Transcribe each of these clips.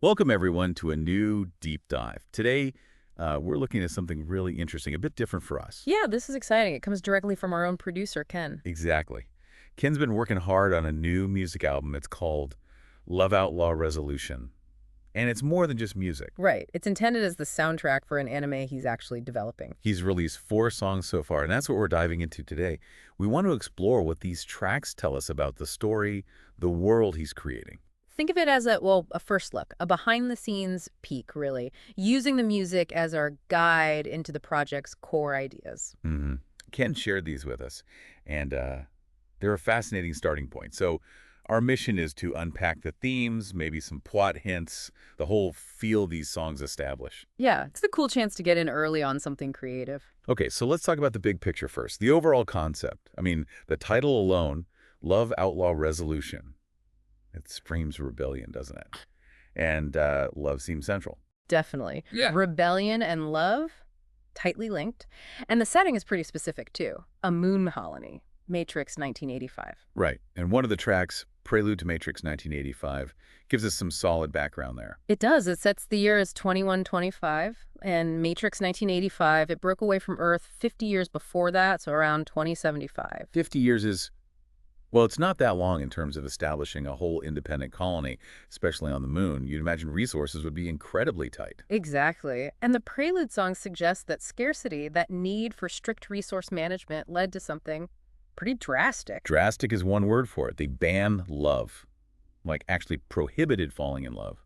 Welcome, everyone, to a new deep dive. Today, we're looking at something really interesting, a bit different for us. Yeah, this is exciting. It comes directly from our own producer, Ken. Exactly. Ken's been working hard on a new music album. It's called Love Outlaw Revolution. And it's more than just music. Right. It's intended as the soundtrack for an anime he's actually developing. He's released 4 songs so far, and that's what we're diving into today. We want to explore what these tracks tell us about the story, the world he's creating. Think of it as a first look, a behind-the-scenes peek, really, using the music as our guide into the project's core ideas. hmm Ken shared these with us, and they're a fascinating starting point. So our mission is to unpack the themes, maybe some plot hints, the whole feel these songs establish. Yeah, it's a cool chance to get in early on something creative. Okay, so let's talk about the big picture first, the overall concept. I mean, the title alone, Love Outlaw Resolution, it screams rebellion, doesn't it? And love seems central. Definitely. Yeah. Rebellion and love, tightly linked. And the setting is pretty specific, too. A moon colony, Matrix 1985. Right, and one of the tracks, Prelude to Matrix 1985, gives us some solid background there. It does. It sets the year as 2125, and Matrix 1985, it broke away from Earth 50 years before that, so around 2075. 50 years is, well, it's not that long in terms of establishing a whole independent colony, especially on the moon. You'd imagine resources would be incredibly tight. Exactly. And the Prelude song suggests that scarcity, that need for strict resource management, led to something pretty drastic. Drastic is one word for it. They ban love, like actually prohibited falling in love,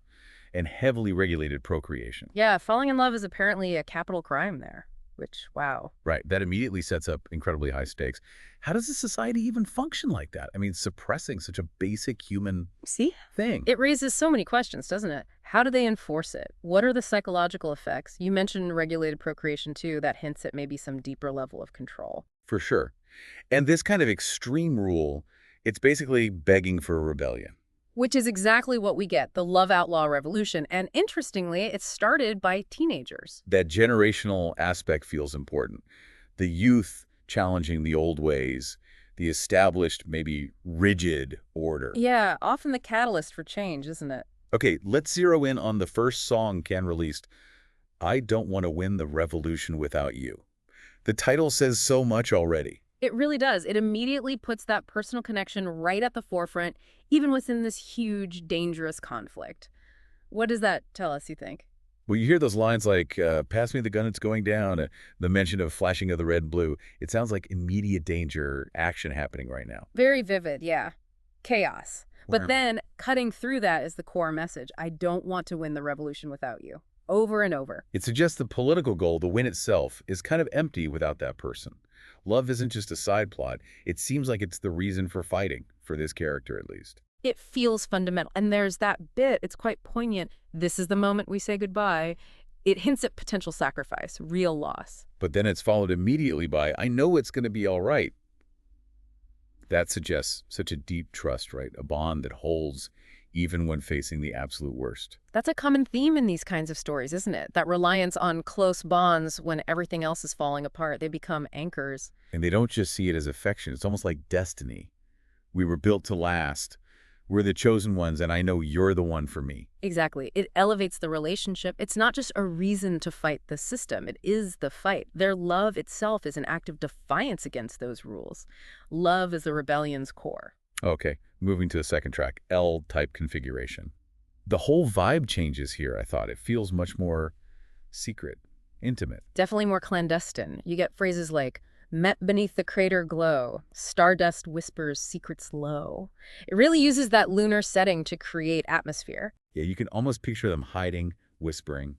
and heavily regulated procreation. Yeah, falling in love is apparently a capital crime there, which, wow. Right, that immediately sets up incredibly high stakes. How does a society even function like that? I mean, suppressing such a basic human See? thing. It raises so many questions, doesn't it? How do they enforce it? What are the psychological effects? You mentioned regulated procreation, too. That hints at maybe some deeper level of control. For sure. And this kind of extreme rule, it's basically begging for a rebellion. Which is exactly what we get, the Love Outlaw Revolution. And interestingly, it started by teenagers. That generational aspect feels important. The youth challenging the old ways, the established, maybe rigid order. Yeah, often the catalyst for change, isn't it? Okay, let's zero in on the first song Ken released, I Don't Want to Win the Revolution Without You. The title says so much already. It really does. It immediately puts that personal connection right at the forefront, even within this huge, dangerous conflict. What does that tell us, you think? Well, you hear those lines like, pass me the gun, it's going down, the mention of flashing of the red and blue. It sounds like immediate danger, action happening right now. Very vivid, yeah. Chaos. But Wow. then, cutting through that is the core message. I don't want to win the revolution without you. Over and over. It suggests the political goal, the win itself, is kind of empty without that person. Love isn't just a side plot. It seems like it's the reason for fighting, for this character at least. It feels fundamental. And there's that bit, it's quite poignant. This is the moment we say goodbye. It hints at potential sacrifice, real loss. But then it's followed immediately by, I know it's going to be all right. That suggests such a deep trust, right? A bond that holds even when facing the absolute worst. That's a common theme in these kinds of stories, isn't it? That reliance on close bonds when everything else is falling apart. They become anchors. And they don't just see it as affection. It's almost like destiny. We were built to last. We're the chosen ones, and I know you're the one for me. Exactly. It elevates the relationship. It's not just a reason to fight the system. It is the fight. Their love itself is an act of defiance against those rules. Love is the rebellion's core. Okay, moving to the second track, L-type configuration. The whole vibe changes here, I thought. It feels much more secret, intimate. Definitely more clandestine. You get phrases like, met beneath the crater glow, stardust whispers secrets low. It really uses that lunar setting to create atmosphere. Yeah, you can almost picture them hiding, whispering.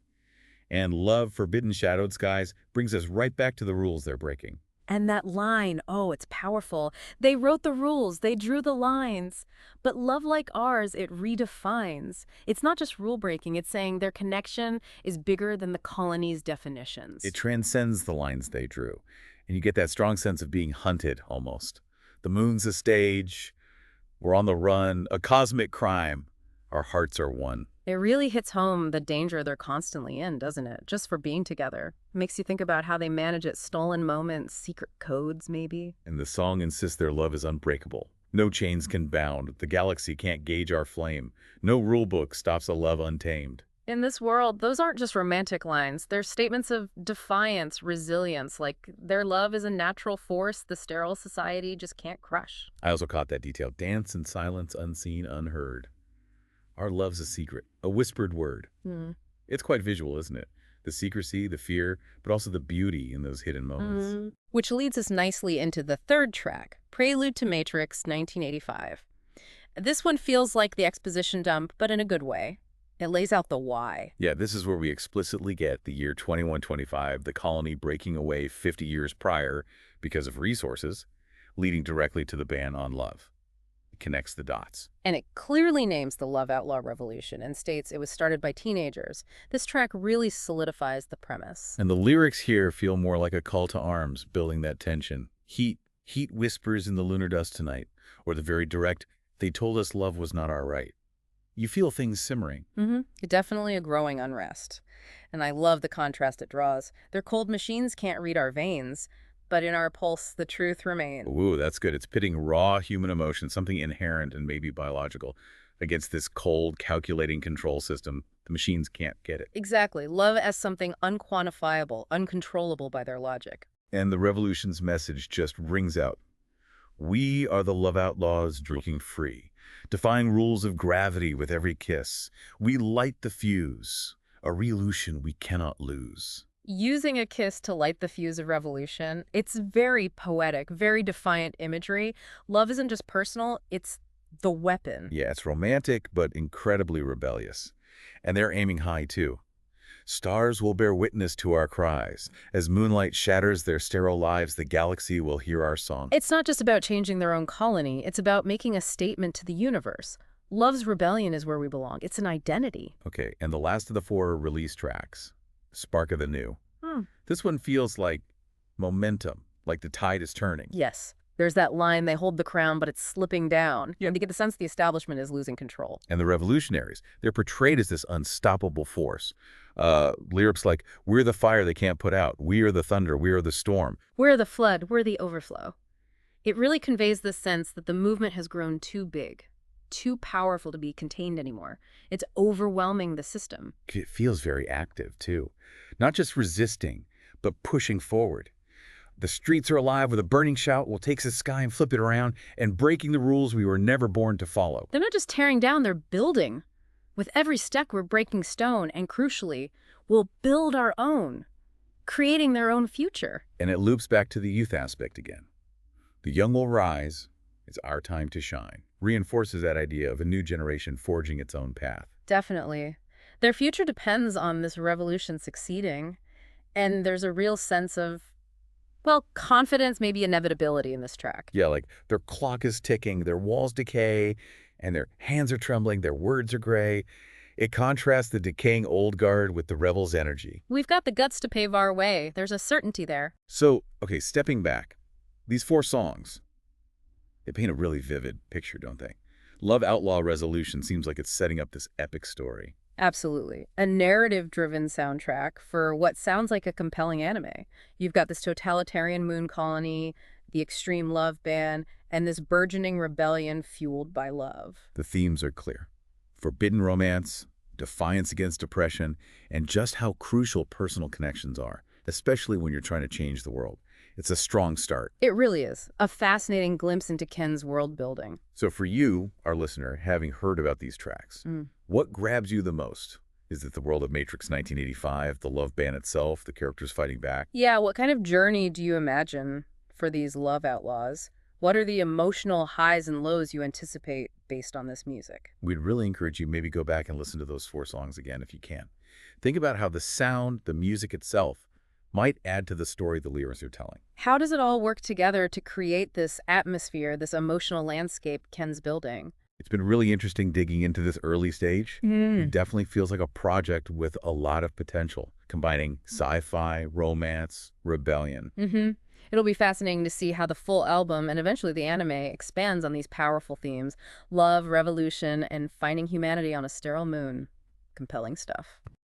And love, forbidden shadowed skies, brings us right back to the rules they're breaking. And that line, oh, it's powerful. They wrote the rules, they drew the lines. But love like ours, it redefines. It's not just rule breaking, it's saying their connection is bigger than the colony's definitions. It transcends the lines they drew. And you get that strong sense of being hunted, almost. The moon's a stage, we're on the run, a cosmic crime. Our hearts are one. It really hits home the danger they're constantly in, doesn't it? Just for being together. Makes you think about how they manage it, stolen moments, secret codes, maybe. And the song insists their love is unbreakable. No chains can bound, the galaxy can't gauge our flame. No rulebook stops a love untamed. In this world, those aren't just romantic lines. They're statements of defiance, resilience, like their love is a natural force the sterile society just can't crush. I also caught that detail. Dance in silence, unseen, unheard. Our love's a secret, a whispered word. Hmm. It's quite visual, isn't it? The secrecy, the fear, but also the beauty in those hidden moments. Which leads us nicely into the third track, Prelude to Matrix, 1985. This one feels like the exposition dump, but in a good way. It lays out the why. Yeah, this is where we explicitly get the year 2125, the colony breaking away 50 years prior because of resources, leading directly to the ban on love. It connects the dots. And it clearly names the Love Outlaw Revolution and states it was started by teenagers. This track really solidifies the premise. And the lyrics here feel more like a call to arms, building that tension. Heat whispers in the lunar dust tonight. Or the very direct, they told us love was not our right. You feel things simmering. Definitely a growing unrest. And I love the contrast it draws. Their cold machines can't read our veins, but in our pulse, the truth remains. Ooh, that's good. It's pitting raw human emotion, something inherent and maybe biological, against this cold, calculating control system. The machines can't get it. Exactly. Love as something unquantifiable, uncontrollable by their logic. And the revolution's message just rings out. We are the love outlaws drinking free, defying rules of gravity with every kiss. We light the fuse, a revolution we cannot lose. Using a kiss to light the fuse of revolution, it's very poetic, very defiant imagery. Love isn't just personal, it's the weapon. Yeah, it's romantic, but incredibly rebellious. And they're aiming high, too. Stars will bear witness to our cries. As moonlight shatters their sterile lives, the galaxy will hear our song. It's not just about changing their own colony, it's about making a statement to the universe. Love's rebellion is where we belong. It's an identity. Okay, and the last of the 4 release tracks, Spark of the New. This one feels like momentum, like the tide is turning. Yes. There's that line, they hold the crown, but it's slipping down. And you get the sense the establishment is losing control. And the revolutionaries, they're portrayed as this unstoppable force. Lyrics like, we're the fire they can't put out. We are the thunder. We are the storm. We're the flood. We're the overflow. It really conveys the sense that the movement has grown too big, too powerful to be contained anymore. It's overwhelming the system. It feels very active, too. Not just resisting, but pushing forward. The streets are alive with a burning shout. We'll take the sky and flip it around, and breaking the rules we were never born to follow. They're not just tearing down, they're building. With every step, we're breaking stone, and crucially, we'll build our own, creating their own future. And it loops back to the youth aspect again. The young will rise. It's our time to shine. Reinforces that idea of a new generation forging its own path. Definitely. Their future depends on this revolution succeeding, and there's a real sense of, well, confidence, maybe inevitability in this track. Yeah, like their clock is ticking, their walls decay, and their hands are trembling, their words are gray. It contrasts the decaying old guard with the rebel's energy. We've got the guts to pave our way. There's a certainty there. So, okay, stepping back, these 4 songs, they paint a really vivid picture, don't they? Love Outlaw Revolution seems like it's setting up this epic story. Absolutely. A narrative-driven soundtrack for what sounds like a compelling anime. You've got this totalitarian moon colony, the extreme love ban, and this burgeoning rebellion fueled by love. The themes are clear. Forbidden romance, defiance against oppression, and just how crucial personal connections are, especially when you're trying to change the world. It's a strong start. It really is. A fascinating glimpse into Ken's world building. So for you, our listener, having heard about these tracks, what grabs you the most? Is it the world of Matrix 1985, the love ban itself, the characters fighting back? Yeah, what kind of journey do you imagine for these love outlaws? What are the emotional highs and lows you anticipate based on this music? We'd really encourage you maybe go back and listen to those 4 songs again if you can. Think about how the sound, the music itself, might add to the story the lyrics are telling. How does it all work together to create this atmosphere, this emotional landscape Ken's building? It's been really interesting digging into this early stage. It definitely feels like a project with a lot of potential, combining sci-fi, romance, rebellion. It'll be fascinating to see how the full album and eventually the anime expands on these powerful themes: love, revolution, and finding humanity on a sterile moon. Compelling stuff.